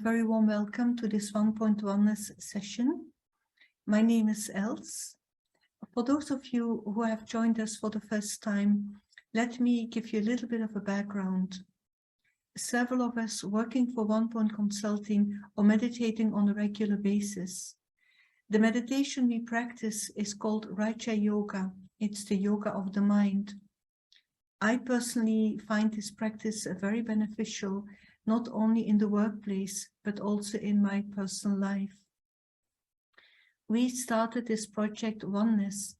very warm welcome to this Onepoint Oneness session. My name is Els. For those of you who have joined us for the first time, let me give you a little bit of a background. Several of us working for Onepoint Consulting or meditating on a regular basis. The meditation we practice is called Raja Yoga. It's the yoga of the mind. I personally find this practice very beneficial, not only in the workplace, but also in my personal life. We started this project Oneness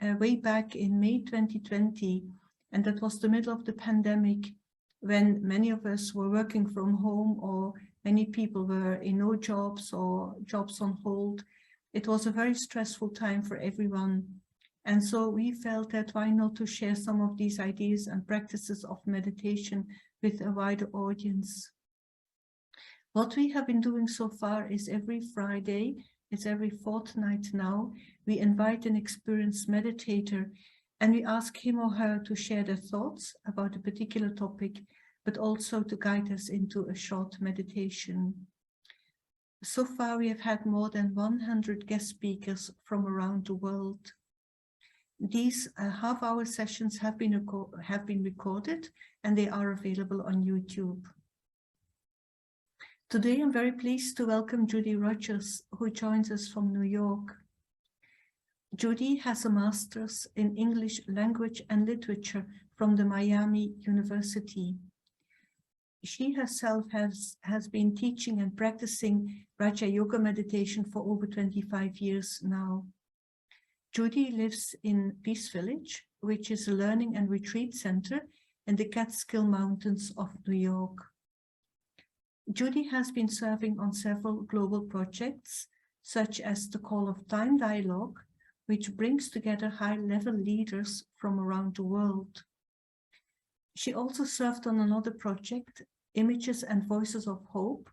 way back in May 2020, and that was the middle of the pandemic, when many of us were working from home or many people were in no jobs or jobs on hold. It was a very stressful time for everyone. And so we felt that why not to share some of these ideas and practices of meditation with a wider audience. What we have been doing so far is every Friday, it's every fortnight now, we invite an experienced meditator and we ask him or her to share their thoughts about a particular topic, but also to guide us into a short meditation. So far, we have had more than 100 guest speakers from around the world. These half-hour sessions have been recorded and they are available on YouTube. Today, I'm very pleased to welcome Judy Rodgers, who joins us from New York. Judy has a master's in English language and literature from the Miami University. She herself has been teaching and practicing Raja Yoga meditation for over 25 years now. Judy lives in Peace Village, which is a learning and retreat center in the Catskill Mountains of New York. Judy has been serving on several global projects, such as the Call of Time Dialogue, which brings together high-level leaders from around the world. She also served on another project, Images and Voices of Hope,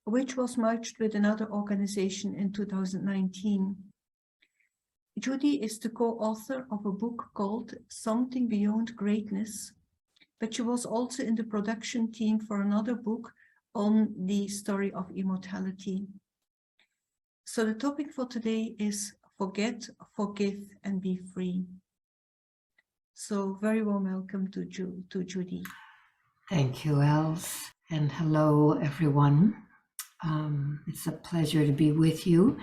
which was merged with another organization in 2019. Judy is the co-author of a book called Something Beyond Greatness, but she was also in the production team for another book on the Story of Immortality. So the topic for today is Forget, Forgive, and Be Free. So very warm welcome to Judy. Thank you, Els, and hello, everyone. It's a pleasure to be with you.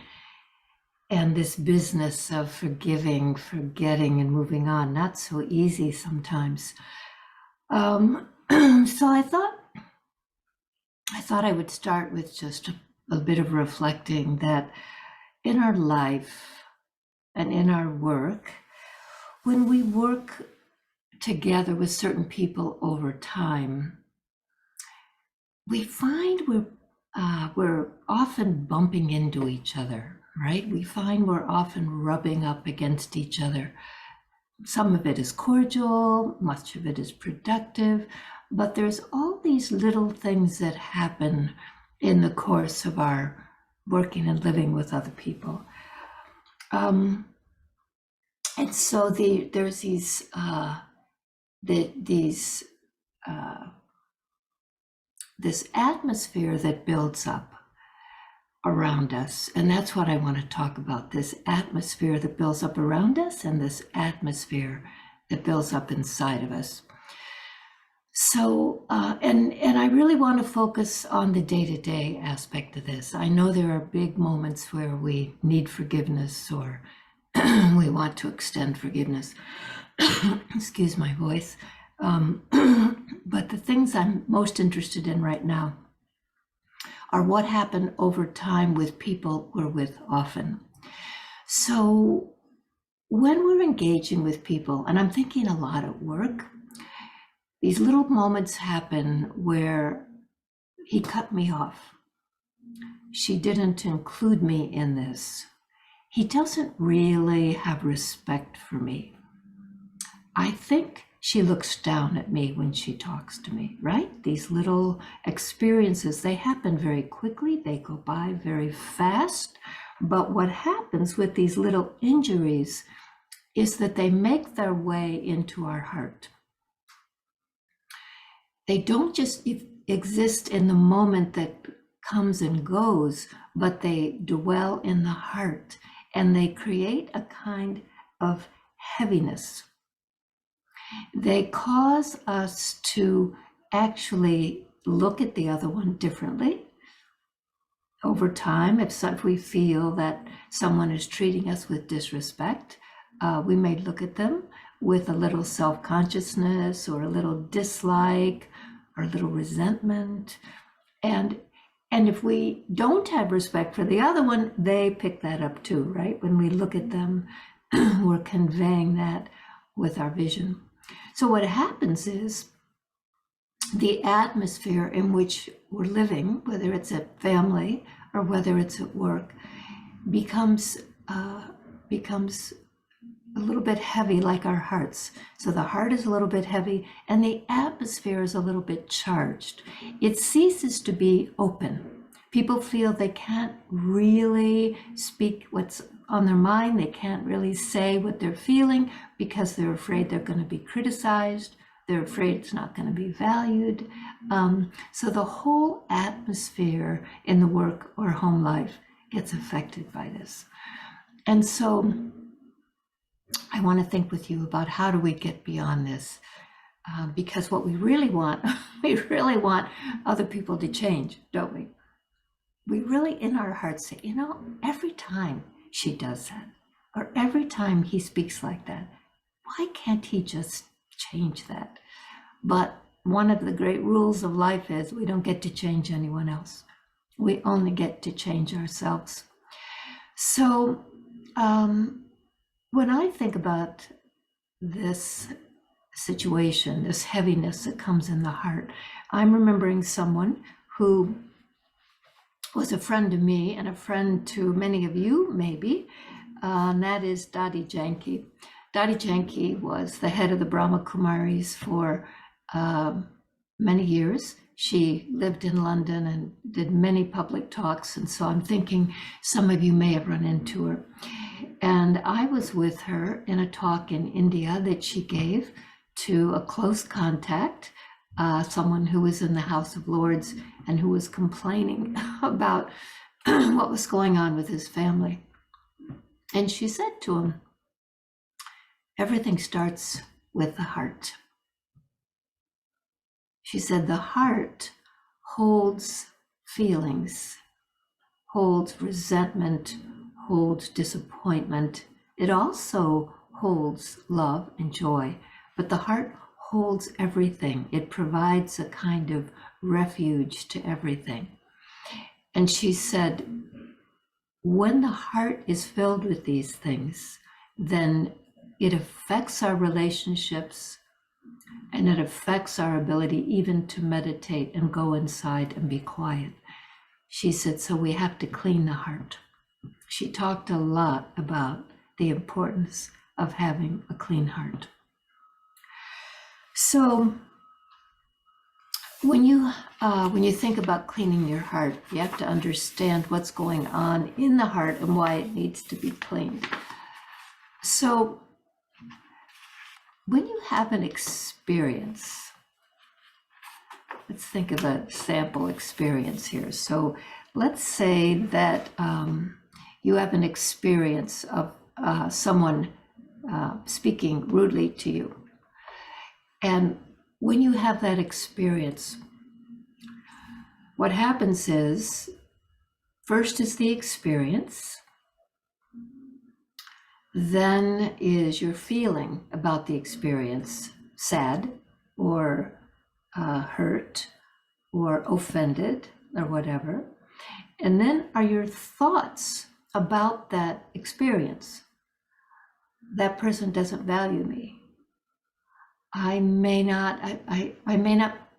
And this business of forgiving, forgetting, and moving on, not so easy sometimes. So I thought I would start with just a bit of reflecting that in our life and in our work, when we work together with certain people over time, we find we're often bumping into each other, right? We find we're often rubbing up against each other. Some of it is cordial, much of it is productive, but there's all these little things that happen in the course of our working and living with other people. And so there's this atmosphere that builds up around us. And that's what I want to talk about, this atmosphere that builds up around us and this atmosphere that builds up inside of us. So, and I really want to focus on the day-to-day aspect of this. I know there are big moments where we need forgiveness or we want to extend forgiveness. Excuse my voice. But the things I'm most interested in right now are what happened over time with people we're with often. So when we're engaging with people, and I'm thinking a lot at work, these little moments happen where he cut me off. She didn't include me in this. He doesn't really have respect for me. I think she looks down at me when she talks to me, right? These little experiences, they happen very quickly, they go by very fast. But what happens with these little injuries is that they make their way into our heart. They don't just exist in the moment that comes and goes, but they dwell in the heart and they create a kind of heaviness. They cause us to actually look at the other one differently. Over time, if we feel that someone is treating us with disrespect, we may look at them with a little self-consciousness or a little dislike or a little resentment. And if we don't have respect for the other one, they pick that up too, right? When we look at them, we're conveying that with our vision. So what happens is the atmosphere in which we're living, whether it's at family or whether it's at work, becomes a little bit heavy, like our hearts. So the heart is a little bit heavy and the atmosphere is a little bit charged. It ceases to be open. People feel they can't really speak what's on their mind. They can't really say what they're feeling because they're afraid they're going to be criticized. They're afraid it's not going to be valued. So the whole atmosphere in the work or home life gets affected by this. And so I want to think with you about how do we get beyond this? Because what we really want, we really want other people to change, don't we? We really in our hearts say, you know, every time she does that, or every time he speaks like that, why can't he just change that? But one of the great rules of life is we don't get to change anyone else. We only get to change ourselves. So when I think about this situation, this heaviness that comes in the heart, I'm remembering someone who was a friend to me and a friend to many of you, maybe, and that is Dadi Janki. Dadi Janki was the head of the Brahma Kumaris for many years. She lived in London and did many public talks, and so I'm thinking some of you may have run into her. And I was with her in a talk in India that she gave to a close contact, someone who was in the House of Lords and who was complaining about what was going on with his family. And she said to him, everything starts with the heart. She said, the heart holds feelings, holds resentment, holds disappointment. It also holds love and joy, but the heart holds everything. It provides a kind of refuge to everything. And she said, when the heart is filled with these things, then it affects our relationships and it affects our ability even to meditate and go inside and be quiet. She said, so we have to clean the heart. She talked a lot about the importance of having a clean heart. So when you think about cleaning your heart, you have to understand what's going on in the heart and why it needs to be cleaned. So when you have an experience, let's think of a sample experience here. So let's say that you have an experience of someone speaking rudely to you. And when you have that experience, what happens is, first is the experience, then is your feeling about the experience, sad or hurt or offended or whatever. And then are your thoughts about that experience. That person doesn't value me. I may not,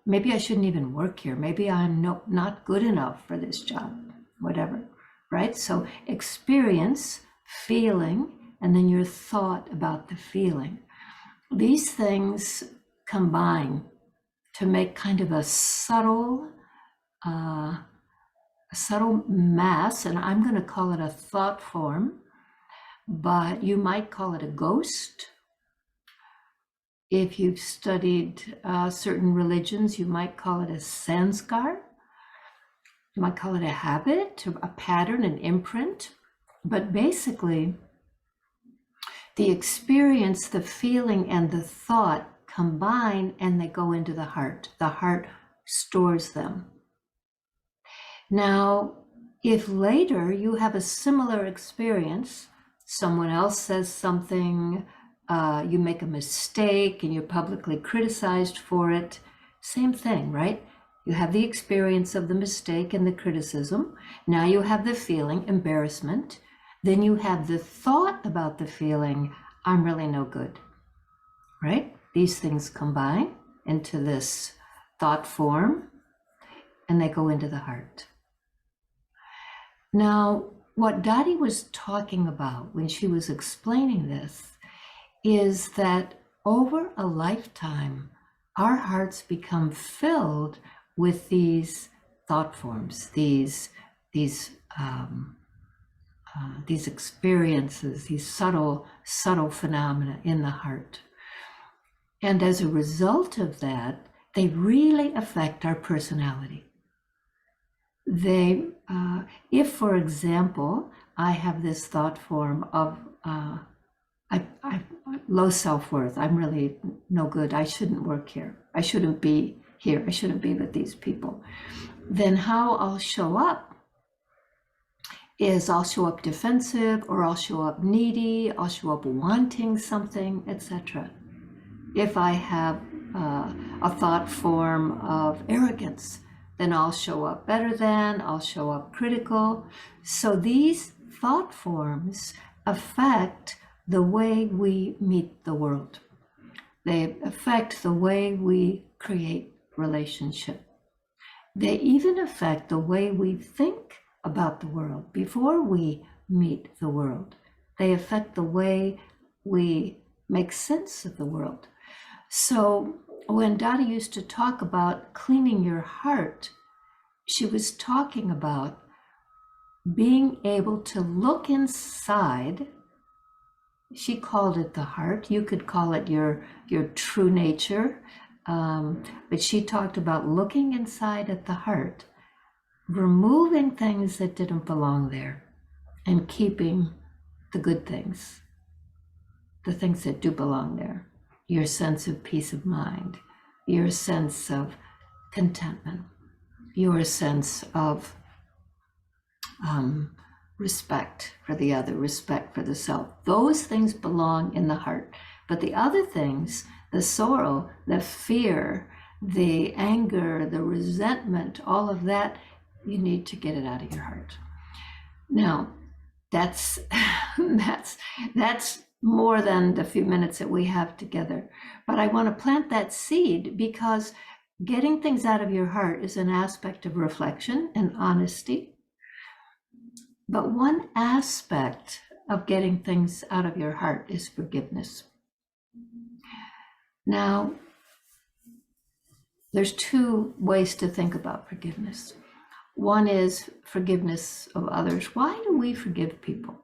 maybe I shouldn't even work here. Maybe I'm not good enough for this job, whatever, right? So experience, feeling, and then your thought about the feeling. These things combine to make kind of a subtle mass, and I'm going to call it a thought form, but you might call it a ghost. If you've studied certain religions, you might call it a sanskar. you might call it a habit, a pattern, an imprint, but basically the experience, the feeling, and the thought combine and they go into the heart. The heart stores them. Now, if later you have a similar experience, someone else says something, you make a mistake and you're publicly criticized for it, same thing, right? You have the experience of the mistake and the criticism. Now you have the feeling, embarrassment. Then you have the thought about the feeling, I'm really no good, right? These things combine into this thought form and they go into the heart. Now, what Dottie was talking about when she was explaining this is that over a lifetime, our hearts become filled with these thought forms, these experiences, these subtle phenomena in the heart. And as a result of that, they really affect our personality. They, if, for example, I have this thought form of low self-worth, I'm really no good, I shouldn't work here, I shouldn't be here, I shouldn't be with these people, then how I'll show up is I'll show up defensive, or I'll show up needy, I'll show up wanting something, etc. If I have a thought form of arrogance, then I'll show up better than, I'll show up critical. So these thought forms affect the way we meet the world. They affect the way we create relationship. They even affect the way we think about the world before we meet the world. They affect the way we make sense of the world. So when Dottie used to talk about cleaning your heart, she was talking about being able to look inside. She called it the heart. You could call it your true nature. But she talked about looking inside at the heart, removing things that didn't belong there, and keeping the good things, the things that do belong there. Your sense of peace of mind, your sense of contentment, your sense of respect for the other, respect for the self. Those things belong in the heart. But the other things, the sorrow, the fear, the anger, the resentment, all of that, you need to get it out of your heart. Now, that's more than the few minutes that we have together. But I want to plant that seed because getting things out of your heart is an aspect of reflection and honesty. But one aspect of getting things out of your heart is forgiveness. Now, there's two ways to think about forgiveness. One is forgiveness of others. Why do we forgive people?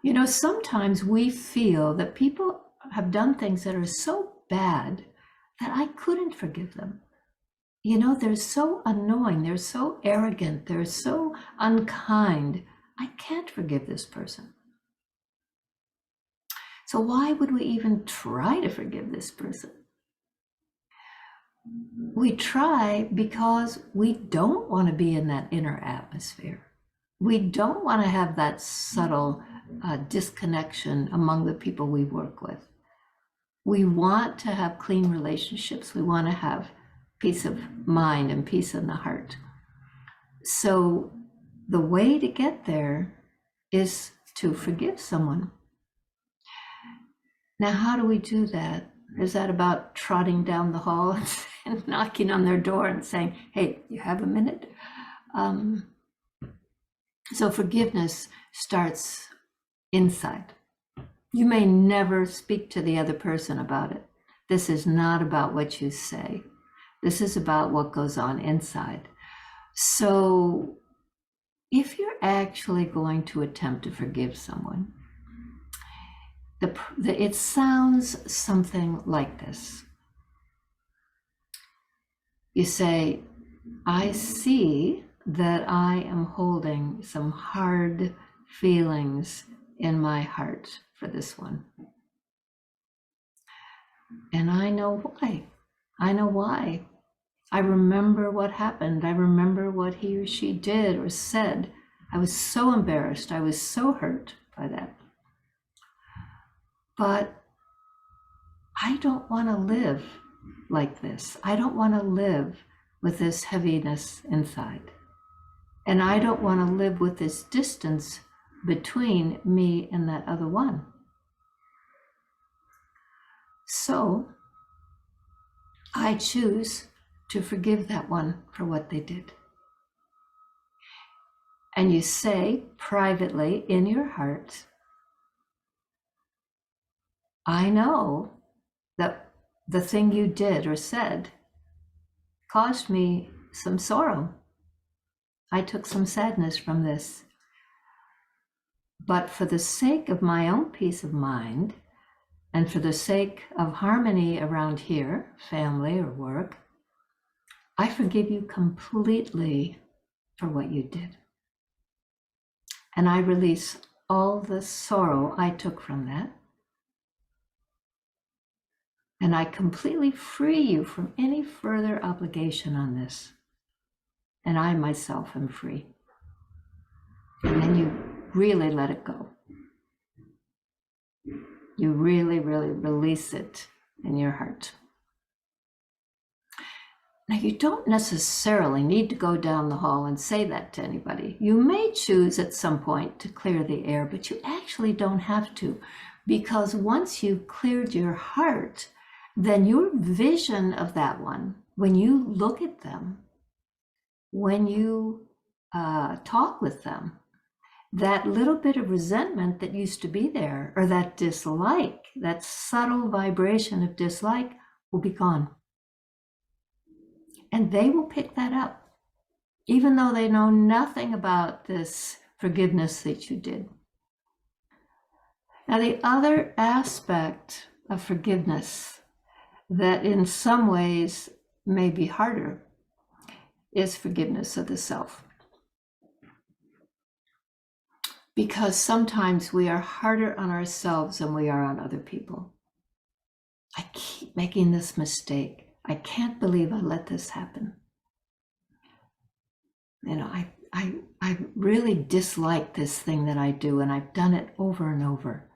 You know, sometimes we feel that people have done things that are so bad that I couldn't forgive them. You know, they're so annoying, they're so arrogant, they're so unkind. I can't forgive this person. So why would we even try to forgive this person? We try because we don't want to be in that inner atmosphere. We don't want to have that subtle disconnection among the people we work with. We want to have clean relationships. We want to have peace of mind and peace in the heart. So the way to get there is to forgive someone. Now, how do we do that? Is that about trotting down the hall and knocking on their door and saying, hey, you have a minute? So forgiveness starts inside. You may never speak to the other person about it. This is not about what you say. This is about what goes on inside. So if you're actually going to attempt to forgive someone, it sounds something like this. You say, I see that I am holding some hard feelings in my heart for this one. And I know why. I know why. I remember what happened. I remember what he or she did or said. I was so embarrassed. I was so hurt by that. But I don't want to live like this. I don't want to live with this heaviness inside. And I don't want to live with this distance between me and that other one. So I choose to forgive that one for what they did. And you say privately in your heart, I know that the thing you did or said caused me some sorrow. I took some sadness from this. But for the sake of my own peace of mind, and for the sake of harmony around here, family or work, I forgive you completely for what you did. And I release all the sorrow I took from that. And I completely free you from any further obligation on this. And I myself am free. And then you really let it go. You really, really release it in your heart. Now, you don't necessarily need to go down the hall and say that to anybody. You may choose at some point to clear the air, but you actually don't have to, because once you've cleared your heart, then your vision of that one, when you look at them, when you talk with them, that little bit of resentment that used to be there, or that dislike, that subtle vibration of dislike, will be gone. And they will pick that up, even though they know nothing about this forgiveness that you did. Now, the other aspect of forgiveness that in some ways may be harder is forgiveness of the self. Because sometimes we are harder on ourselves than we are on other people. I keep making this mistake. I can't believe I let this happen. You know, I really dislike this thing that I do, and I've done it over and over.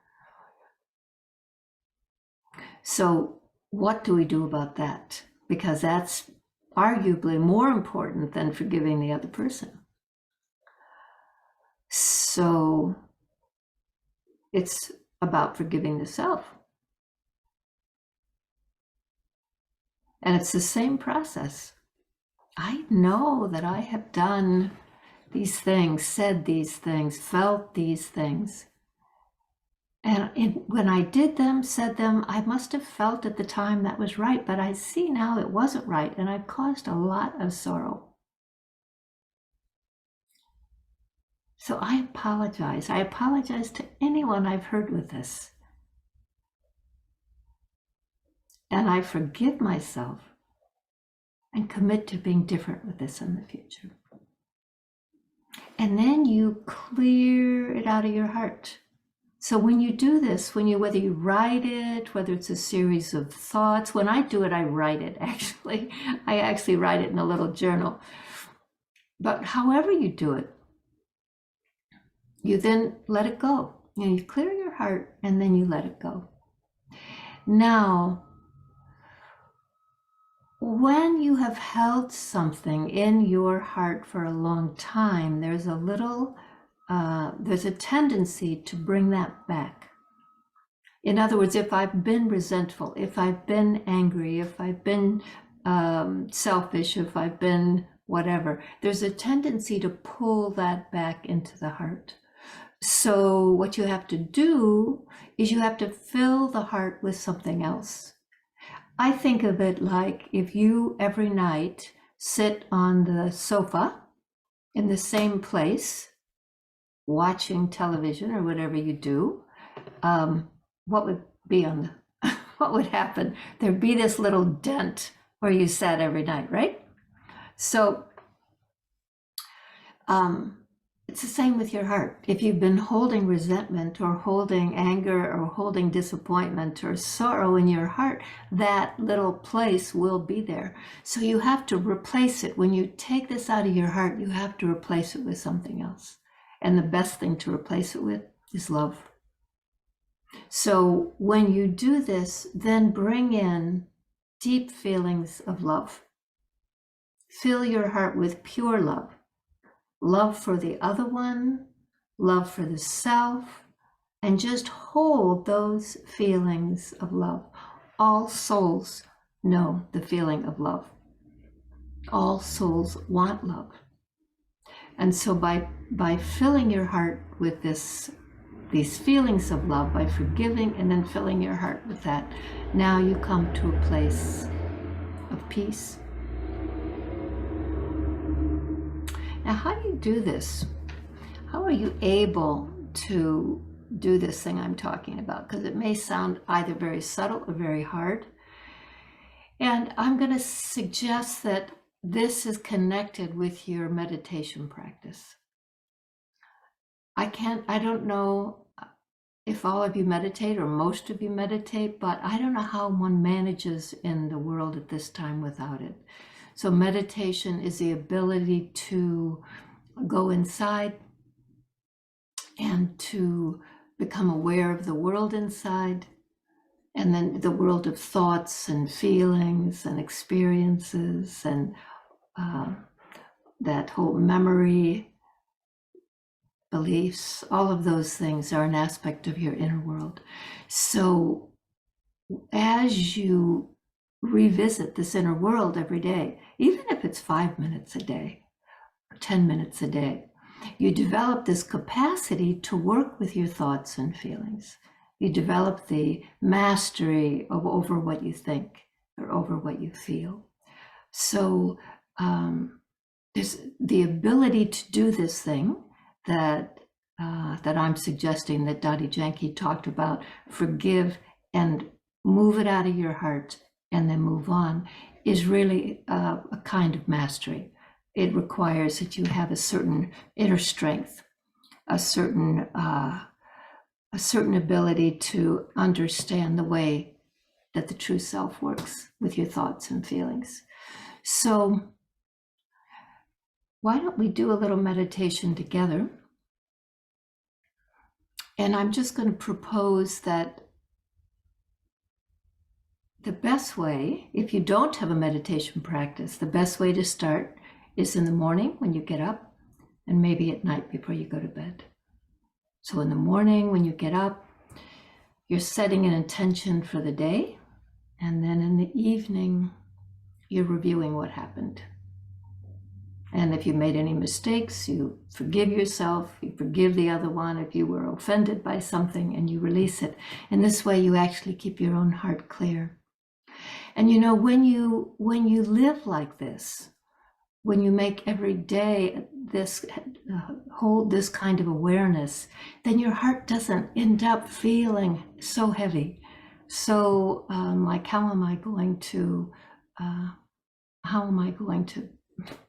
So what do we do about that? Because that's arguably more important than forgiving the other person. So it's about forgiving the self. And it's the same process. I know that I have done these things, said these things, felt these things. And when I did them, said them, I must have felt at the time that was right, but I see now it wasn't right, and I've caused a lot of sorrow. So I apologize. I apologize to anyone I've hurt with this. And I forgive myself and commit to being different with this in the future. And then you clear it out of your heart. So when you do this, whether you write it, whether it's a series of thoughts, when I do it, I write it actually. I actually write it in a little journal. But however you do it, you then let it go. You clear your heart and then you let it go. Now, when you have held something in your heart for a long time, there's a tendency to bring that back. In other words, if I've been resentful, if I've been angry, if I've been selfish, if I've been whatever, there's a tendency to pull that back into the heart. So what you have to do is you have to fill the heart with something else. I think of it like if you every night sit on the sofa in the same place, watching television or whatever you do, what would be what would happen? There'd be this little dent where you sat every night, right? So it's the same with your heart. If you've been holding resentment or holding anger or holding disappointment or sorrow in your heart, that little place will be there. So you have to replace it. When you take this out of your heart, you have to replace it with something else. And the best thing to replace it with is love. So when you do this, then bring in deep feelings of love. Fill your heart with pure love. Love for the other one, love for the self, and just hold those feelings of love. All souls know the feeling of love. All souls want love. And so by filling your heart with these feelings of love, by forgiving and then filling your heart with that, now you come to a place of peace. Now, how do you do this? How are you able to do this thing I'm talking about? Because it may sound either very subtle or very hard. And I'm going to suggest that this is connected with your meditation practice. I don't know if all of you meditate or most of you meditate, but I don't know how one manages in the world at this time without it. So meditation is the ability to go inside and to become aware of the world inside, and then the world of thoughts and feelings and experiences and that whole memory, beliefs, all of those things are an aspect of your inner world. So as you revisit this inner world every day, even if it's 5 minutes a day or 10 minutes a day, you develop this capacity to work with your thoughts and feelings. You develop the mastery over what you think or over what you feel. So there's the ability to do this thing that I'm suggesting that Dadi Janki talked about, forgive and move it out of your heart and then move on, is really a kind of mastery. It requires that you have a certain inner strength, a certain ability to understand the way that the true self works with your thoughts and feelings. So why don't we do a little meditation together? And I'm just going to propose that the best way, if you don't have a meditation practice, the best way to start is in the morning when you get up, and maybe at night before you go to bed. So in the morning when you get up, you're setting an intention for the day, and then in the evening, you're reviewing what happened. And if you made any mistakes, you forgive yourself, you forgive the other one if you were offended by something, and you release it. And this way you actually keep your own heart clear. And you know, when you live like this, when you make every day this hold this kind of awareness, then your heart doesn't end up feeling so heavy. So like, how am I going to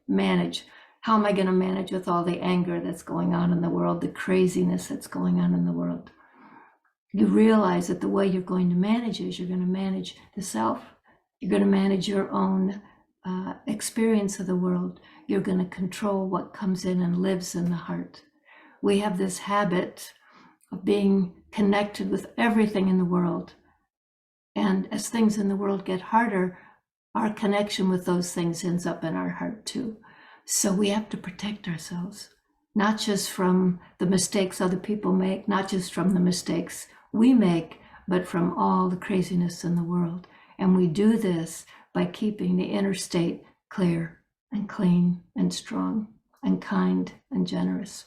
manage? How am I going to manage with all the anger that's going on in the world, the craziness that's going on in the world? You realize that the way you're going to manage is you're going to manage the self. You're going to manage your own experience of the world. You're going to control what comes in and lives in the heart. We have this habit of being connected with everything in the world. And as things in the world get harder, our connection with those things ends up in our heart too. So we have to protect ourselves, not just from the mistakes other people make, not just from the mistakes we make, but from all the craziness in the world. And we do this by keeping the inner state clear and clean and strong and kind and generous.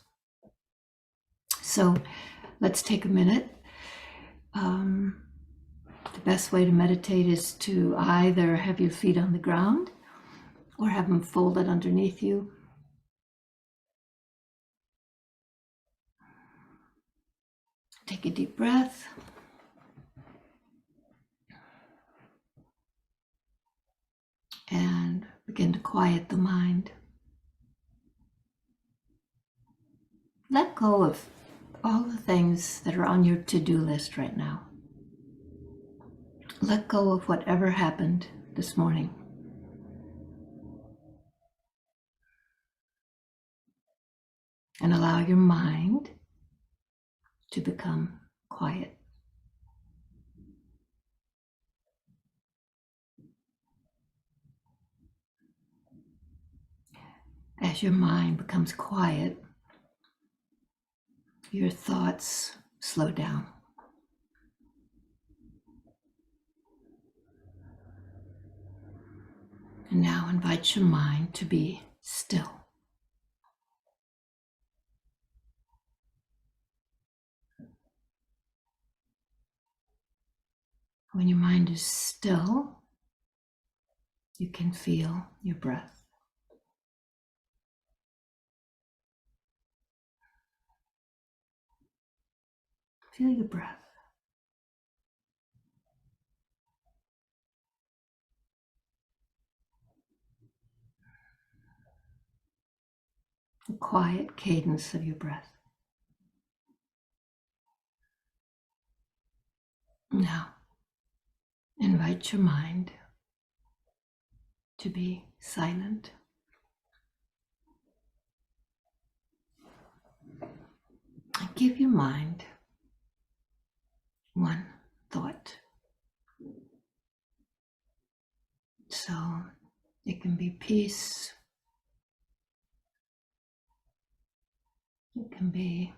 So let's take a minute. The best way to meditate is to either have your feet on the ground or have them folded underneath you. Take a deep breath. And begin to quiet the mind. let go of all the things that are on your to-do list right now. Let go of whatever happened this morning. And allow your mind to become quiet. As your mind becomes quiet, your thoughts slow down. And now invite your mind to be still. When your mind is still, you can feel your breath. Feel your breath. The quiet cadence of your breath. Now, invite your mind to be silent. And give your mind one thought. So it can be peace. It can be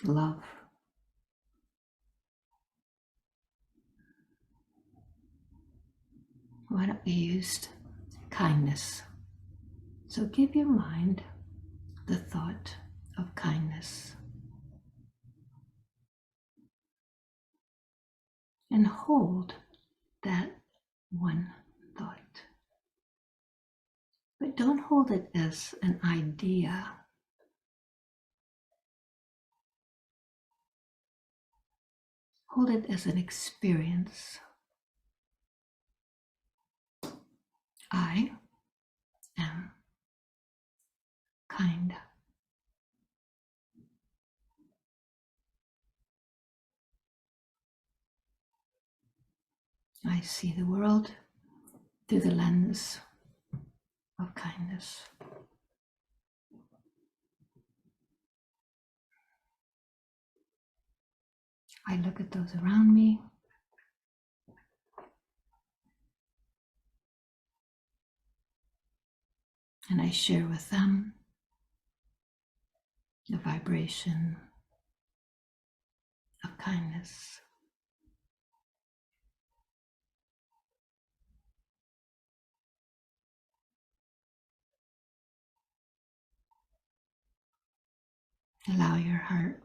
love. Why don't we use kindness? So give your mind the thought of kindness. And hold that one thought. But don't hold it as an idea. Hold it as an experience. I am kind. I see the world through the lens of kindness. I look at those around me. And I share with them the vibration of kindness. Allow your heart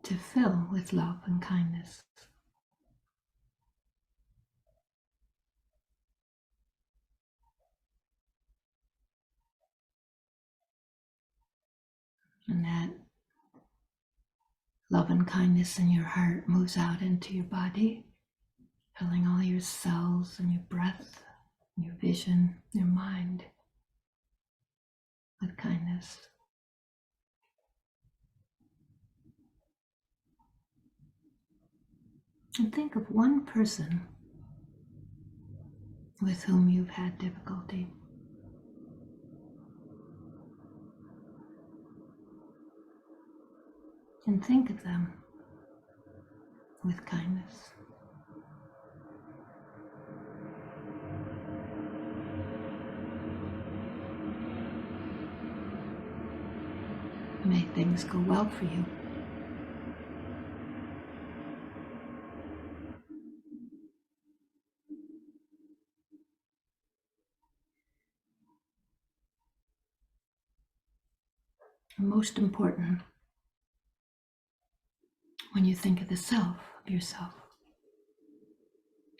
to fill with love and kindness. And that love and kindness in your heart moves out into your body, filling all your cells and your breath, your vision, your mind with kindness. And think of one person with whom you've had difficulty. And think of them with kindness. May things go well for you. And most important, when you think of the self, of yourself,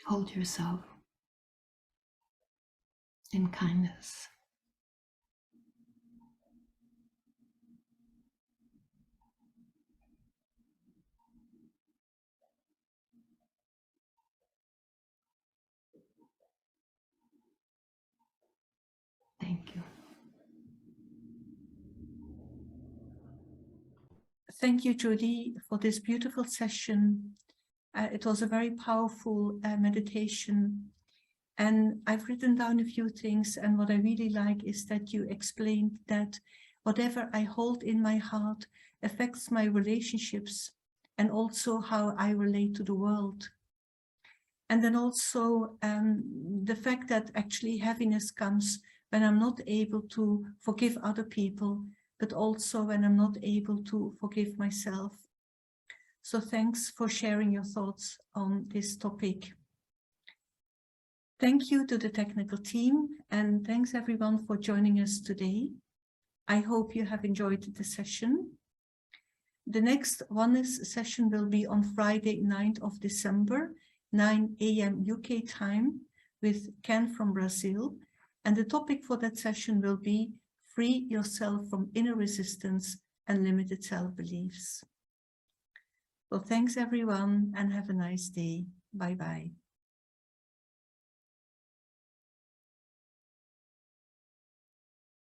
hold yourself in kindness. Thank you. Thank you, Judy, for this beautiful session. It was a very powerful meditation. And I've written down a few things, and what I really like is that you explained that whatever I hold in my heart affects my relationships and also how I relate to the world. And then also the fact that actually happiness comes when I'm not able to forgive other people, but also when I'm not able to forgive myself. So thanks for sharing your thoughts on this topic. Thank you to the technical team, and thanks everyone for joining us today. I hope you have enjoyed the session. The next Oneness session will be on Friday, 9th of December, 9 a.m. UK time, with Ken from Brazil. And the topic for that session will be Free Yourself from Inner Resistance and Limited Self-Beliefs. Well, thanks everyone, and have a nice day. Bye-bye.